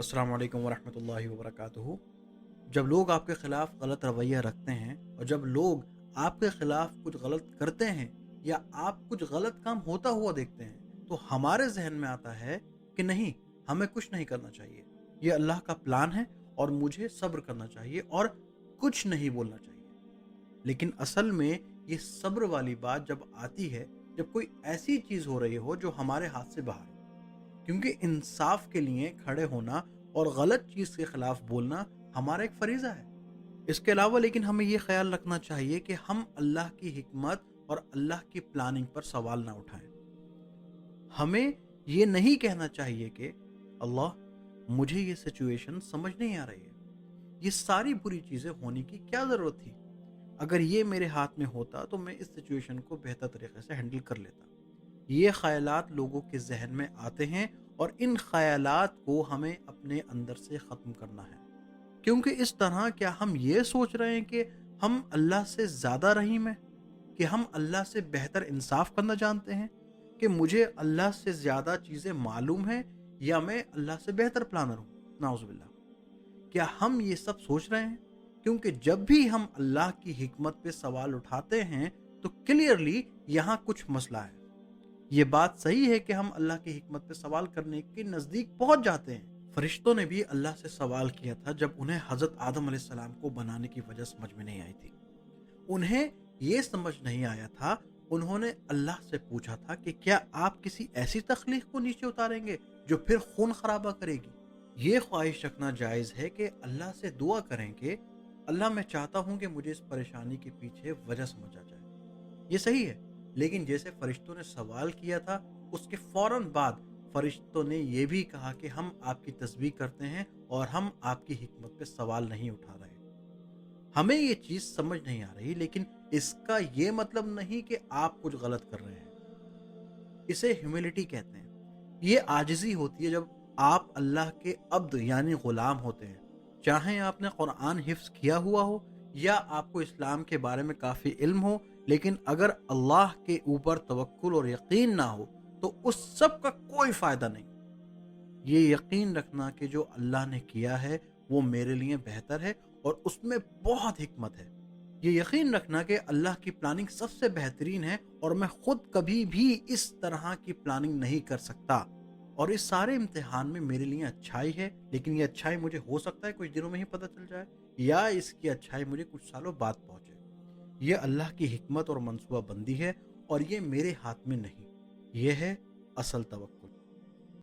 अस्सलाम वालेकुम वरहमतुल्लाहि वबरकातुहू। जब लोग आपके ख़िलाफ़ गलत रवैया रखते हैं और जब लोग आपके ख़िलाफ़ कुछ गलत करते हैं या आप कुछ गलत काम होता हुआ देखते हैं, तो हमारे ज़हन में आता है कि नहीं, हमें कुछ नहीं करना चाहिए। ये अल्लाह का प्लान है और मुझे सब्र करना चाहिए और कुछ नहीं बोलना चाहिए। लेकिन असल में ये सब्र वाली बात जब आती है, जब कोई ऐसी चीज़ हो रही हो जो हमारे हाथ से बाहर हो। क्योंकि इंसाफ के लिए खड़े होना और गलत चीज के खिलाफ बोलना हमारा एक फरीजा है। इसके अलावा लेकिन हमें यह ख्याल रखना चाहिए कि हम अल्लाह की हिकमत और अल्लाह की प्लानिंग पर सवाल ना उठाएं। हमें ये नहीं कहना चाहिए कि अल्लाह, मुझे ये सिचुएशन समझ नहीं आ रही है, ये सारी बुरी चीजें होने की क्या जरूरत थी। अगर ये मेरे हाथ में होता तो मैं इस सिचुएशन को बेहतर तरीके से हैंडल कर लेता। ये ख़यालात लोगों के ज़हन में आते हैं और इन ख़यालात को हमें अपने अंदर से ख़त्म करना है। क्योंकि इस तरह क्या हम ये सोच रहे हैं कि हम अल्लाह से ज़्यादा रहीम हैं? कि हम अल्लाह से बेहतर इंसाफ करना जानते हैं? कि मुझे अल्लाह से ज़्यादा चीज़ें मालूम हैं या मैं अल्लाह से बेहतर प्लानर हूँ? नाउज़ुबिल्लाह। क्या हम ये सब सोच रहे हैं? क्योंकि जब भी हम अल्लाह की हिकमत पे सवाल उठाते हैं तो क्लियरली यहाँ कुछ मसला है। ये बात सही है कि हम अल्लाह की हिकमत पे सवाल करने के नजदीक पहुंच जाते हैं। फरिश्तों ने भी अल्लाह से सवाल किया था जब उन्हें हजरत आदम अलैहिस्सलाम को बनाने की वजह समझ में नहीं आई थी। उन्हें ये समझ नहीं आया था। उन्होंने अल्लाह से पूछा था कि क्या आप किसी ऐसी तख्लीक को नीचे उतारेंगे जो फिर खून खराबा करेगी। ये ख्वाहिश रखना जायज है कि अल्लाह से दुआ करें कि अल्लाह, मैं चाहता हूं कि मुझे इस परेशानी के पीछे वजह समझ आ जाए। ये सही है। लेकिन जैसे फरिश्तों ने सवाल किया था, उसके फौरन बाद फरिश्तों ने यह भी कहा कि हम आपकी तस्बीह करते हैं और हम आपकी हिकमत पे सवाल नहीं उठा रहे। हमें ये चीज समझ नहीं आ रही, लेकिन इसका ये मतलब नहीं कि आप कुछ गलत कर रहे हैं। इसे ह्यूमिलिटी कहते हैं। ये आजिज़ी होती है जब आप अल्लाह के अब्द यानी गुलाम होते हैं। चाहे आपने कुरान हिफ्स किया हुआ हो या आपको इस्लाम के बारे में काफ़ी इल्म हो, लेकिन अगर अल्लाह के ऊपर तवक्कुल और यकीन ना हो तो उस सब का कोई फ़ायदा नहीं। ये यकीन रखना कि जो अल्लाह ने किया है वो मेरे लिए बेहतर है और उसमें बहुत हिकमत है। ये यकीन रखना कि अल्लाह की प्लानिंग सबसे बेहतरीन है और मैं खुद कभी भी इस तरह की प्लानिंग नहीं कर सकता। और इस सारे इम्तिहान में मेरे लिए अच्छाई है, लेकिन ये अच्छाई मुझे हो सकता है कुछ दिनों में ही पता चल जाए या इसकी अच्छाई मुझे कुछ सालों बाद पहुंचे। ये अल्लाह की हिकमत और मनसूबा बंदी है और ये मेरे हाथ में नहीं। ये है असल तवक्कुल।